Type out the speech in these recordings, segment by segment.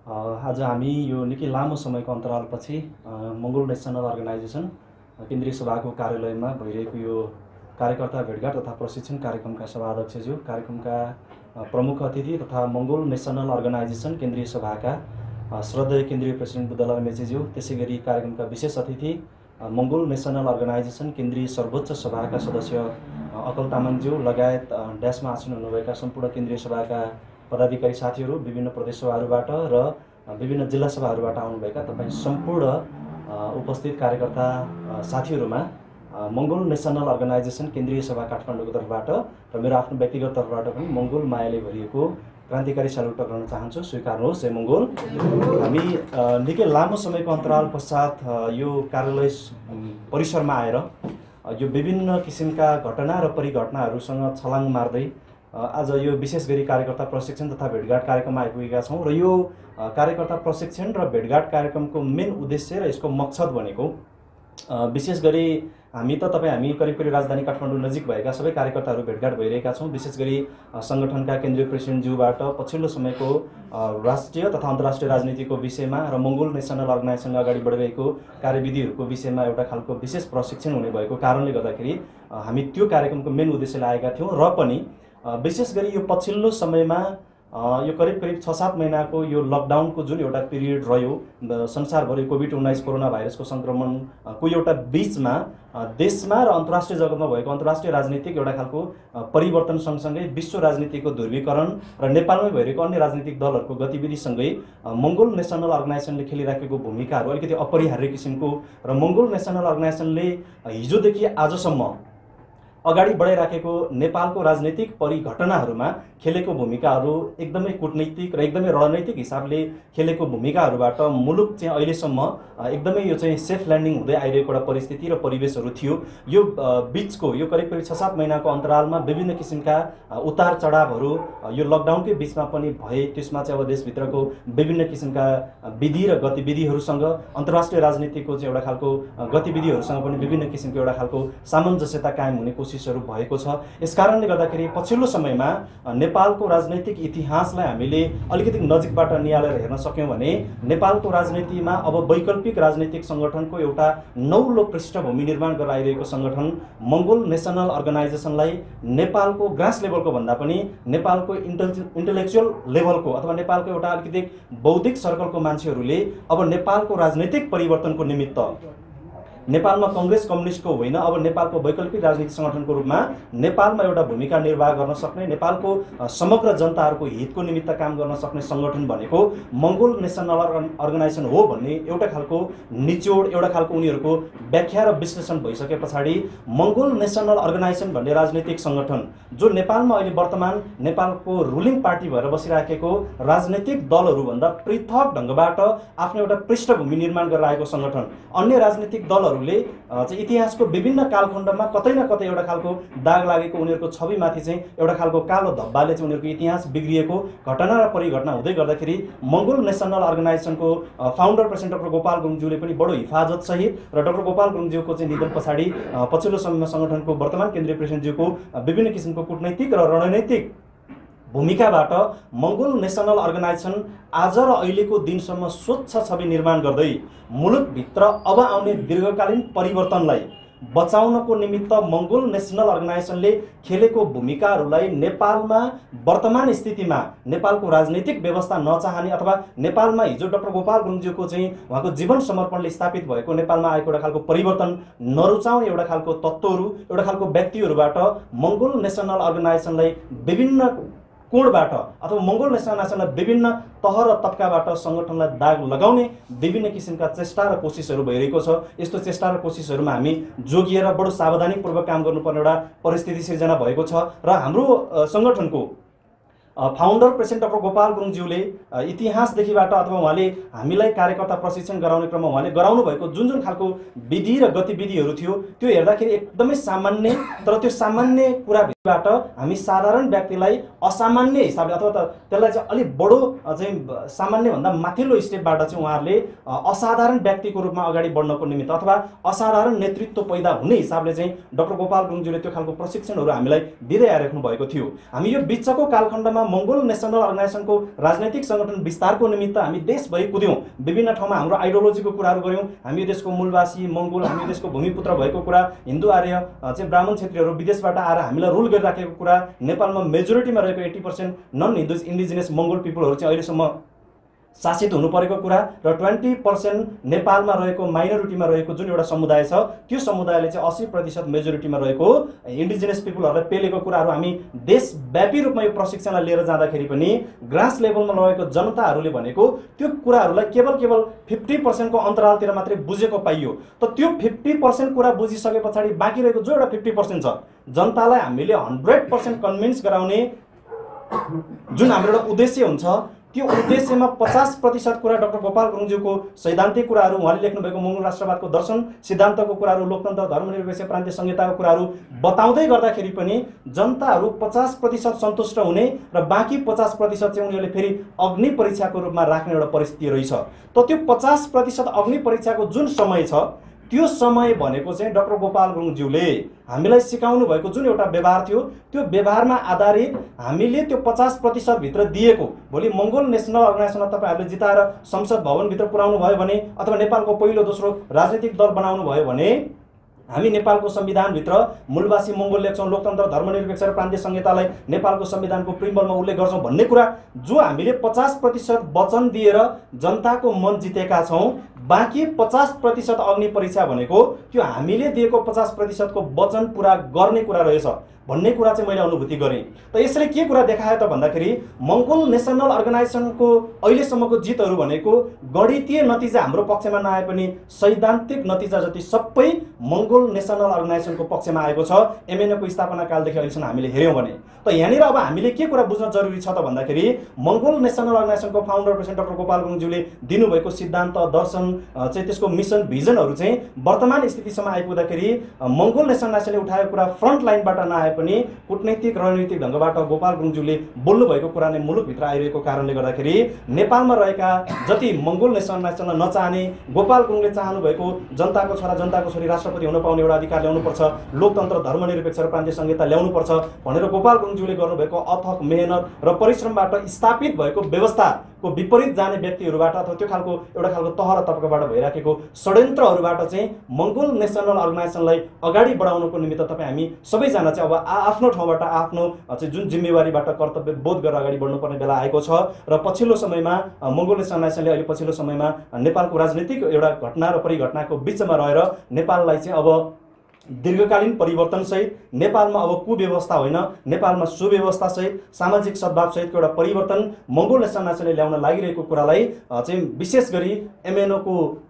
आज हामी यो निकै लामो समयको अन्तरालपछि मङ्गोल नेसनल अर्गनाइजेसन केन्द्रीय सभाको कार्यालयमा भइरहेको यो कार्यकर्ता भेटघाट तथा प्रशिक्षण कार्यक्रमका सभाध्यक्षज्यू, कार्यक्रमका प्रमुख अतिथि तथा मङ्गोल नेसनल अर्गनाइजेसन केन्द्रीय सभाका श्रद्धेय केन्द्रीय प्रेसिडेन्ट बुद्धलाल मेचेज्यू, त्यसैगरी कार्यक्रमका विशेष अतिथि मङ्गोल नेसनल अर्गनाइजेसन केन्द्रीय सर्वोच्च सभाका सदस्य अकल तामाङज्यू लगायत ड्यासमा आसीन हुनुभएका सम्पूर्ण केन्द्रीय सभाका पदाधिकारी साथीहरू, विभिन्न प्रदेश सभाहरूबाट र विभिन्न जिल्ला सभाहरूबाट आउनुभएका तपाईँ सम्पूर्ण उपस्थित कार्यकर्ता साथीहरूमा मङ्गोल नेसनल अर्गनाइजेसन केन्द्रीय सभा काठमाडौँको तर्फबाट र मेरो आफ्नो व्यक्तिगत तर्फबाट पनि मङ्गोल मायाले भरिएको क्रान्तिकारी सल्युट गर्न चाहन्छु। स्वीकार्नुहोस्। जय मङ्गोल। हामी निकै लामो समयको अन्तराल पश्चात यो कार्यालय परिसरमा आएर यो विभिन्न किसिमका घटना र परिघटनाहरूसँग छलाङ मार्दै आज यो विशेष गरी कार्यकर्ता प्रशिक्षण तथा भेटघाट कार्यक्रममा आइपुगेका छौँ र यो कार्यकर्ता प्रशिक्षण र भेटघाट कार्यक्रमको मेन उद्देश्य र यसको मकसद भनेको विशेष गरी हामी करिब राजधानी काठमाडौँ नजिक भएका सबै कार्यकर्ताहरू भेटघाट भइरहेका छौँ। विशेष गरी सङ्गठनका केन्द्रीय प्रेसिडेन्टज्यूबाट पछिल्लो समयको राष्ट्रिय तथा अन्तर्राष्ट्रिय राजनीतिको विषयमा र मङ्गोल नेसनल अर्गनाइजेसनले अगाडि बढिरहेको कार्यविधिहरूको विषयमा एउटा खालको विशेष प्रशिक्षण हुने भएको कारणले गर्दाखेरि हामी त्यो कार्यक्रमको मेन उद्देश्यले आएका थियौँ र पनि विशेष गरी यो पछिल्लो समयमा यो करिब 6-7 महिनाको यो लकडाउनको जुन एउटा पिरियड रह्यो संसारभरि कोभिड-19 कोरोना भाइरसको सङ्क्रमणको एउटा बीचमा देशमा र अन्तर्राष्ट्रिय जगतमा भएको अन्तर्राष्ट्रिय राजनीतिक एउटा खालको परिवर्तन सँगसँगै विश्व राजनीतिको ध्रुवीकरण र नेपालमै भइरहेको अन्य राजनीतिक दलहरूको गतिविधिसँगै मङ्गोल नेसनल अर्गनाइजेसनले खेलिराखेको भूमिकाहरू अलिकति अपरिहार्य किसिमको र मङ्गोल नेसनल अर्गनाइजेसनले हिजोदेखि आजसम्म अगाडि बढाइराखेको नेपालको राजनीतिक परिघटनाहरूमा खेलेको भूमिकाहरू एकदमै कूटनैतिक र एकदमै रणनैतिक हिसाबले खेलेको भूमिकाहरूबाट मुलुक चाहिँ अहिलेसम्म एकदमै यो चाहिँ सेफ ल्यान्डिङ हुँदै आइरहेको एउटा परिस्थिति र परिवेशहरू थियो। यो बिचको यो करिब 6-7 महिनाको अन्तरालमा विभिन्न किसिमका उतार चढावहरू यो लकडाउनकै बिचमा पनि भए। त्यसमा चाहिँ अब देशभित्रको विभिन्न किसिमका विधि र गतिविधिहरूसँग अन्तर्राष्ट्रिय राजनीतिको चाहिँ एउटा खालको गतिविधिहरूसँग पनि विभिन्न किसिमको एउटा खालको सामञ्जस्यता कायम हुने कोसिसहरू भएको छ। यसकारणले गर्दाखेरि पछिल्लो समयमा नेपालको राजनैतिक इतिहासलाई हामीले अलिकति नजिकबाट निहालेर हेर्न सक्यौँ भने नेपालको राजनीतिमा अब वैकल्पिक राजनीतिक सङ्गठनको एउटा नौलो पृष्ठभूमि निर्माण गरेर आइरहेको सङ्गठन मङ्गोल नेसनल अर्गनाइजेसनलाई नेपालको ग्रास लेभलको भन्दा पनि नेपालको इन्टेलेक्चुअल लेभलको अथवा नेपालको एउटा अलिकति बौद्धिक सर्कलको मान्छेहरूले अब नेपालको राजनैतिक परिवर्तनको निमित्त नेपालमा कङ्ग्रेस कम्युनिस्टको होइन, अब नेपालको वैकल्पिक राजनीतिक सङ्गठनको रूपमा नेपालमा एउटा भूमिका निर्वाह गर्न सक्ने, नेपालको समग्र जनताहरूको हितको निमित्त काम गर्न सक्ने सङ्गठन भनेको मङ्गोल नेसनल अर्गनाइजेसन हो भन्ने एउटा खालको निचोड, एउटा खालको उनीहरूको व्याख्या र विश्लेषण भइसके पछाडि मङ्गोल नेसनल अर्गनाइजेसन भन्ने राजनीतिक सङ्गठन जो नेपालमा अहिले वर्तमान नेपालको रुलिङ पार्टी भएर बसिराखेको राजनीतिक दलहरूभन्दा पृथक ढङ्गबाट आफ्नो एउटा पृष्ठभूमि निर्माण गरेर आएको सङ्गठन, अन्य राजनीतिक दलहरू चाहिँ इतिहासको विभिन्न कालखण्डमा कतै न कतै एउटा खालको दाग लागेको उनीहरूको छविमाथि चाहिँ एउटा खालको कालो धब्बाले चाहिँ उनीहरूको इतिहास बिग्रिएको घटना र परिघटना हुँदै गर्दाखेरि मङ्गोल नेसनल अर्गनाइजेसनको फाउन्डर प्रेसिडेन्ट डाक्टर गोपाल गुरुङज्यूले पनि बडो हिफाजत सहित र डाक्टर गोपाल गुरुङज्यूको चाहिँ निधन पछाडि पछिल्लो समयमा सङ्गठनको वर्तमान केन्द्रीय प्रेसिडेन्टज्यूको विभिन्न किसिमको कूटनैतिक र रणनैतिक भूमिकाबाट मङ्गोल नेसनल अर्गनाइजेसन आज र अहिलेको दिनसम्म स्वच्छ छवि निर्माण गर्दै मुलुकभित्र अब आउने दीर्घकालीन परिवर्तनलाई बचाउनको निमित्त मङ्गोल नेसनल अर्गनाइजेसनले खेलेको भूमिकाहरूलाई नेपालमा वर्तमान स्थितिमा नेपालको राजनीतिक व्यवस्था नचाहने अथवा नेपालमा हिजो डाक्टर गोपाल गुरुङज्यूको चाहिँ उहाँको जीवन समर्पणले स्थापित भएको नेपालमा आएको एउटा खालको परिवर्तन नरुचाउने एउटा खालको तत्त्वहरू, एउटा खालको व्यक्तिहरूबाट मङ्गोल नेसनल अर्गनाइजेसनलाई विभिन्न कोणबाट अथवा मङ्गोल नेसनल अर्गनाइजेसनलाई विभिन्न तह र तबकाबाट सङ्गठनलाई दाग लगाउने विभिन्न किसिमका चेष्टा र कोसिसहरू भइरहेको छ। यस्तो चेष्टा र कोसिसहरूमा हामी जोगिएर बडो सावधानीपूर्वक काम गर्नुपर्ने एउटा परिस्थिति सिर्जना भएको छ र हाम्रो सङ्गठनको फाउन्डर प्रेसिडेन्ट डाक्टर गोपाल गुरुङज्यूले इतिहासदेखिबाट अथवा उहाँले हामीलाई कार्यकर्ता प्रशिक्षण गराउने क्रममा उहाँले गराउनु भएको जुन जुन खालको विधि र गतिविधिहरू थियो त्यो हेर्दाखेरि एकदमै सामान्य, तर त्यो सामान्य कुरा बाट हामी साधारण व्यक्तिलाई असामान्य हिसाबले अथवा त त्यसलाई चाहिँ अलिक बडो चाहिँ सामान्य भन्दा माथिल्लो स्टेपबाट चाहिँ उहाँहरूले असाधारण व्यक्तिको रूपमा अगाडि बढ्नको निमित्त अथवा असाधारण नेतृत्व पैदा हुने हिसाबले चाहिँ डाक्टर गोपाल गुरुङज्यूले त्यो खालको प्रशिक्षणहरू हामीलाई दिँदै आइराख्नु भएको थियो। हामी यो बिचको कालखण्डमा मङ्गोल नेसनल अर्गनाइजेसनको राजनैतिक सङ्गठन विस्तारको निमित्त हामी देशभरि कुद्यौँ, विभिन्न ठाउँमा हाम्रो आइडियोलोजीको कुराहरू गऱ्यौँ। हामी यो देशको मूलवासी मङ्गोल, हामी यो देशको भूमिपुत्र भएको कुरा, हिन्दू आर्य चाहिँ ब्राह्मण क्षेत्रीहरू विदेशबाट आएर हामीलाई रुल गरिराखेको कुरा, नेपालमा मेजोरिटीमा रहेको 80% नन हिन्दू इन्डिजिनियस मङ्गोल पिपलहरू चाहिँ अहिलेसम्म शासित हुनु परेको कुरा र 20% नेपालमा रहेको माइनोरिटीमा रहेको जुन एउटा समुदाय छ त्यो समुदायले चाहिँ 80% मेजोरिटीमा रहेको इन्डिजिनियस पिपलहरूलाई पेलेको कुराहरू हामी देशव्यापी रूपमा यो प्रशिक्षणलाई लिएर जाँदाखेरि पनि ग्रास लेभलमा रहेको जनताहरूले भनेको त्यो कुराहरूलाई केवल 50% को अन्तरालतिर मात्रै बुझेको पाइयो। त त्यो 50% कुरा बुझिसके पछाडि बाँकी रहेको जो एउटा 50% छ जनतालाई हामीले 100% कन्भिन्स गराउने जुन हाम्रो एउटा उद्देश्य हुन्छ त्यो उद्देश्यमा 50% कुरा डाक्टर गोपाल गुरुङज्यूको सैद्धान्तिक कुराहरू, उहाँले लेख्नुभएको मङ्गोल राष्ट्रवादको दर्शन सिद्धान्तको कुराहरू, लोकतन्त्र, धर्मनिरपेक्ष, प्रान्तीय संहिताको कुराहरू बताउँदै गर्दाखेरि पनि जनताहरू 50% सन्तुष्ट हुने र बाँकी 50% चाहिँ उनीहरूले फेरि अग्नि परीक्षाको रूपमा राख्ने एउटा परिस्थिति रहेछ। त त्यो 50% अग्नि परीक्षाको जुन समय छ त्यो समय भनेको चाहिँ डाक्टर गोपाल गुरुङज्यूले हामीलाई सिकाउनु भएको जुन एउटा व्यवहार थियो त्यो व्यवहारमा आधारित हामीले त्यो 50% भित्र दिएको भोलि मङ्गोल नेसनल अर्गनाइजेसनलाई तपाईहरुले जिताएर संसद भवनभित्र पुर्याउनु भयो भने अथवा नेपालको पहिलो दोस्रो राजनीतिक दल बनाउनु भयो भने हामी नेपालको संविधानभित्र मूलवासी मङ्गोल लेख्छौं, लोकतन्त्र, धर्मनिरपेक्ष र प्रान्तीय संहितालाई नेपालको संविधानको प्रिम्बलमा उल्लेख गर्छौं भन्ने कुरा जो हामीले 50% वचन दिएर जनताको मन जितेका छौं, बाँकी 50% अग्नि परीक्षा भनेको त्यो हामीले दिएको 50% को वचन पूरा गर्ने कुरा रहेछ भन्ने कुरा चाहिँ मैले अनुभूति गरेँ। त यसले के कुरा देखायो त भन्दाखेरि मङ्गोल नेसनल अर्गनाइजेसनको अहिलेसम्मको जितहरू भनेको गणितीय नतिजा हाम्रो पक्षमा नआए पनि सैद्धान्तिक नतिजा जति सबै मङ्गोल नेसनल अर्गनाइजेसनको पक्षमा आएको छ। एमएनओको स्थापना कालदेखि अहिलेसम्म हामीले हेर्यौं भने त यहाँनिर अब हामीले के कुरा बुझ्न जरुरी छ त भन्दाखेरि मङ्गोल नेसनल अर्गनाइजेसनको फाउन्डर प्रेसिडेन्ट डाक्टर गोपाल गुरुङज्यूले दिनुभएको सिद्धान्त, दर्शन चाहिँ त्यसको मिसन, भिजनहरू चाहिँ वर्तमान स्थितिसम्म आइपुग्दाखेरि मङ्गोल नेसनल अर्गनाइजेसनले उठाएको कुरा फ्रन्ट लाइनबाट नआए पनि कूटनीतिक रणनीतिक ढंगबाट गोपाल गुरुङज्यूले बोल्नु भएको कुरा नै मुलुकभित्र आइरहेको कारणले गर्दाखेरि नेपालमा रहेका जति मङ्गोल नेसनल अर्गनाइजेसनलाई नचाहने, गोपाल गुरुङले चाहनु भएको जनताको छोरा जनताको छोरी राष्ट्रपति हुन पाउने एउटा अधिकार ल्याउनु पर्छ, लोकतन्त्र, धर्मनिरपेक्ष र प्रान्तीय संहिता ल्याउनु पर्छ भनेर गोपाल गुरुङज्यूले गर्नुभएको अथक मेहनत र परिश्रमबाट स्थापित भएको व्यवस्थाको विपरीत जाने व्यक्तिहरूबाट अथवा त्यो खालको एउटा खालको तह र तबकाबाट भइराखेको षड्यन्त्रहरूबाट चाहिँ मङ्गोल नेसनल अर्गनाइजेसनलाई अगाडि बढाउनको निमित्त तपाईँ हामी सबैजना चाहिँ अब आफ्नो ठाउँबाट आफ्नो चाहिँ जुन जिम्मेवारीबाट कर्तव्य बोध गरेर अगाडि बढ्नुपर्ने बेला आएको छ र पछिल्लो समयमा मङ्गोल नेसनल अर्गनाइजेसनले अहिले पछिल्लो समयमा नेपालको राजनीतिक एउटा घटना र परिघटनाको बीचमा रहेर नेपाललाई चाहिँ अब दीर्घकालीन परिवर्तन सहित नेपालमा अब कुव्यवस्था होइन, नेपालमा सुव्यवस्था सहित सामाजिक सद्भाव सहितको एउटा परिवर्तन मङ्गोल नेसनल अर्गनाइजेसनले ल्याउन लागिरहेको कुरालाई चाहिँ विशेष गरी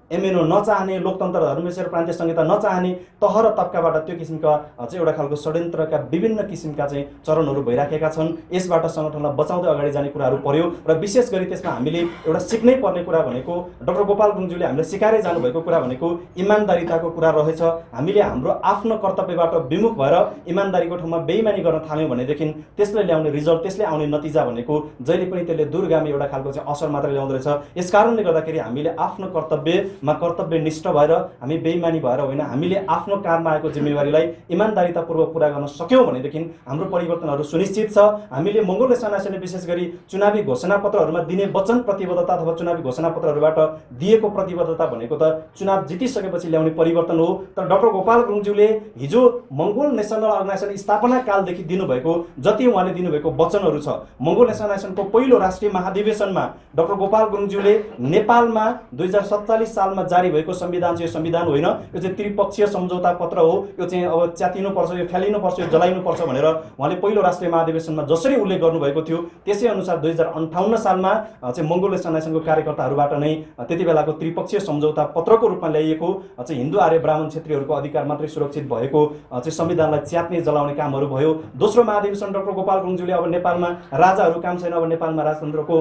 एमएनओ नचाहने, लोकतन्त्र, धर्मनिरपेक्ष र प्रान्तीय संहिता नचाहने तह र तबकाबाट त्यो किसिमका चाहिँ एउटा खालको षड्यन्त्रका विभिन्न किसिमका चाहिँ चरणहरू भइराखेका छन्। यसबाट संगठनलाई बचाउँदै अगाडि जाने कुराहरू पर्यो र विशेष गरी त्यसमा हामीले एउटा सिक्नै पर्ने कुरा भनेको डाक्टर गोपाल गुरुङज्यूले हामीले सिकाएर जानुभएको कुरा भनेको इमानदारीताको कुरा रहेछ। हामीले हाम्रो आफ्नो कर्तव्यबाट विमुख भएर इमानदारीको ठाउँमा बेइमानी गर्न थाल्यौं भनेदेखि त्यसले ल्याउने रिजल्ट, त्यसले आउने नतिजा भनेको जहिले पनि त्यसले दूरगामी एउटा खालको चाहिँ असर मात्र ल्याउँदो रहेछ। यसकारणले गर्दाखेरि हामीले आफ्नो कर्तव्यमा कर्तव्यनिष्ठ भएर हामी बेइमानी भएर होइन, हामीले आफ्नो काममा आएको जिम्मेवारीलाई इमानदारीतापूर्वक पूरा गर्न सक्यौं भनेदेखि हाम्रो परिवर्तनहरू सुनिश्चित छ। हामीले मङ्गोल नेसनल अर्गनाइजेसनले विशेष गरी चुनावी घोषणापत्रहरूमा दिने वचन प्रतिबद्धता अथवा चुनावी घोषणापत्रहरूबाट दिएको प्रतिबद्धता भनेको त चुनाव जितिसकेपछि ल्याउने परिवर्तन हो। तर डाक्टर गोपाल गुरुङज्यूले हिजो मङ्गोल नेसनल अर्गनाइजेसन स्थापना कालदेखि दिनुभएको जति उहाँले दिनुभएको वचनहरू छ, मङ्गोल नेसनल अर्गनाइजेसनको पहिलो राष्ट्रिय महाधिवेशनमा डाक्टर गोपाल गुरुङज्यूले नेपालमा 2047 सालमा जारी भएको संविधान चाहिँ संविधान होइन, यो चाहिँ त्रिपक्षीय सम्झौता पत्र हो, यो चाहिँ अब च्यातिनु पर्छ, यो फ्यालिनु पर्छ, यो जलाइनु पर्छ भनेर उहाँले पहिलो राष्ट्रिय महाधिवेशनमा जसरी उल्लेख गर्नुभएको थियो त्यसै अनुसार 2058 सालमा चाहिँ मङ्गोल नेसनल अर्गनाइजेसनको कार्यकर्ताहरूबाट नै त्यति बेलाको त्रिपक्षीय सम्झौता पत्रको रूपमा ल्याइएको चाहिँ हिन्दू आर्य ब्राह्मण क्षेत्रीहरूको अधिकार मात्रै सुरक्षित भएको चाहिँ संविधानलाई च्यात्ने जलाउने कामहरू भयो। दोस्रो महाधिवेशन डाक्टर गोपाल गुरुङज्यूले अब नेपालमा राजाहरू काम छैन, अब नेपालमा राजतन्त्रको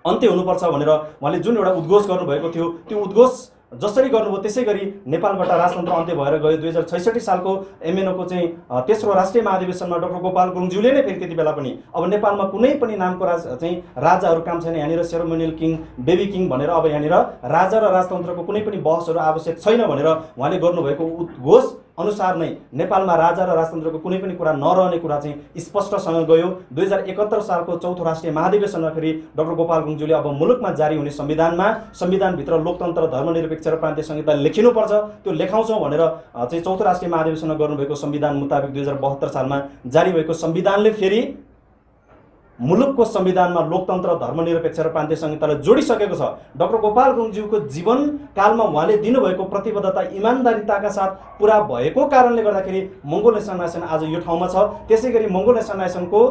अन्त्य हुनुपर्छ भनेर उहाँले जुन एउटा उद्घोष गर्नुभएको थियो त्यो उद्घोष जसरी गर्नुभयो त्यसै गरी नेपालबाट राजतन्त्र अन्त्य भएर गयो। 2066 सालको एमएनओको चाहिँ तेस्रो राष्ट्रिय महाधिवेशनमा डाक्टर गोपाल गुरुङज्यूले नै फेरि त्यति बेला पनि अब नेपालमा कुनै पनि नामको राजाहरू काम छैन, यहाँनिर सेरोमोनियल किङ, बेबी किङ भनेर अब यहाँनिर राजा र राजतन्त्रको कुनै पनि बहसहरू आवश्यक छैन भनेर उहाँले गर्नुभएको उद्घोष अनुसार नै नेपालमा राजा र राजतन्त्रको कुनै पनि कुरा नरहने कुरा चाहिँ स्पष्टसँग गयो। 2071 सालको चौथो राष्ट्रिय महाधिवेशनमा फेरि डाक्टर गोपाल गुरुङज्यूले अब मुलुकमा जारी हुने संविधानभित्र लोकतन्त्र, धर्मनिरपेक्ष र प्रान्तीय संहिता लेखिनुपर्छ, त्यो लेखाउँछौँ भनेर चाहिँ चौथो राष्ट्रिय महाधिवेशनमा गर्नुभएको संविधान मुताबिक 2072 सालमा जारी भएको संविधानले फेरि मुलुकको संविधानमा लोकतन्त्र, धर्मनिरपेक्ष र प्रान्तीय संहितालाई जोडिसकेको छ। डाक्टर गोपाल गुरुङज्यूको जीवनकालमा उहाँले दिनुभएको प्रतिबद्धता इमान्दारिताका साथ पुरा भएको कारणले गर्दाखेरि मङ्गोल नेसनल नायसन आज यो ठाउँमा छ। त्यसै गरी मङ्गोल नेसनल नायसनको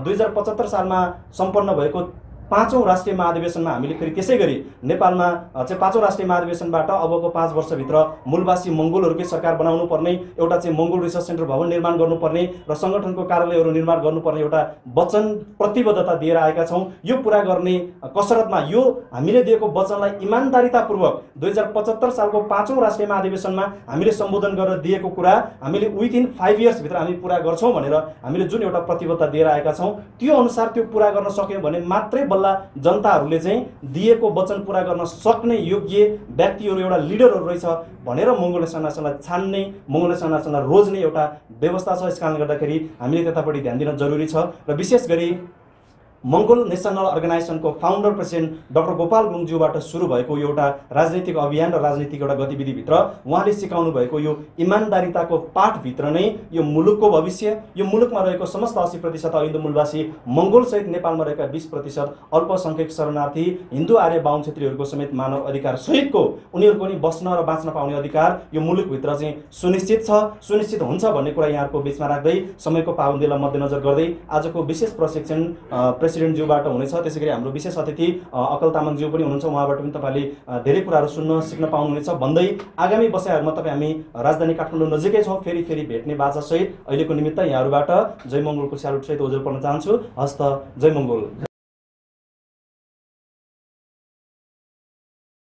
2075 सालमा सम्पन्न भएको 5औं राष्ट्रिय महाधिवेशनमा हामीले फेरि त्यसै गरी नेपालमा चाहिँ 5औं राष्ट्रिय महाधिवेशनबाट अबको 5 वर्षभित्र मूलवासी मङ्गोलहरूकै सरकार बनाउनु पर्ने, एउटा चाहिँ मङ्गोल रिसर्च सेन्टर भवन निर्माण गर्नुपर्ने र सङ्गठनको कार्यालयहरू निर्माण गर्नुपर्ने एउटा वचन प्रतिबद्धता दिएर आएका छौँ। यो पुरा गर्ने कसरतमा यो हामीले दिएको वचनलाई इमान्दारितापूर्वक 2075 सालको 5औं राष्ट्रिय महाधिवेशनमा हामीले सम्बोधन गरेर दिएको कुरा हामीले विदिन 5 इयर्सभित्र हामी पुरा गर्छौँ भनेर हामीले जुन एउटा प्रतिबद्धता दिएर आएका छौँ, त्यो अनुसार त्यो पुरा गर्न सक्यौँ भने मात्रै बल्ल जनताहरूले चाहिँ दिएको वचन पुरा गर्न सक्ने योग्य व्यक्तिहरू, एउटा लिडरहरू रहेछ भनेर मङ्गोल नेसनल नायसनलाई छान्ने, मङ्गोल नेसनल नायसनलाई रोज्ने एउटा व्यवस्था छ। यस कारणले गर्दाखेरि हामीले त्यतापट्टि ध्यान दिन जरुरी छ। र विशेष गरी मङ्गोल नेसनल अर्गनाइजेसनको फाउन्डर प्रेसिडेन्ट डाक्टर गोपाल गुरुङज्यूबाट सुरु भएको यो एउटा राजनैतिक अभियान र राजनीतिक एउटा गतिविधिभित्र उहाँले सिकाउनु भएको यो इमान्दारिताको पाठभित्र नै यो मुलुकको भविष्य, यो मुलुकमा रहेको समस्त 80% हिन्दू मूलवासी मङ्गोलसहित नेपालमा रहेका 20% अल्पसङ्ख्यक शरणार्थी हिन्दू आर्य बाहुन क्षेत्रीहरूको समेत मानव अधिकार सहितको उनीहरूको नि बस्न र बाँच्न पाउने अधिकार यो मुलुकभित्र चाहिँ सुनिश्चित हुन्छ भन्ने कुरा यहाँहरूको बिचमा राख्दै समयको पाबन्दीलाई मध्यनजर गर्दै आजको विशेष प्रशिक्षण प्रेसिडेन्टज्यूबाट हुनेछ। त्यसै गरी हाम्रो विशेष अतिथि अकल तामाङज्यू पनि हुनुहुन्छ, उहाँबाट पनि तपाईँले धेरै कुराहरू सिक्न पाउनुहुनेछ भन्दै आगामी बसाइहरूमा तपाईँ हामी राजधानी काठमाडौँ नजिकै छौँ, फेरि भेट्ने बाचासहित अहिलेको निमित्त यहाँहरूबाट जय मङ्गोलको स्यालुट सहित ओझेल पर्न चाहन्छु। हस्त जय मङ्गोल।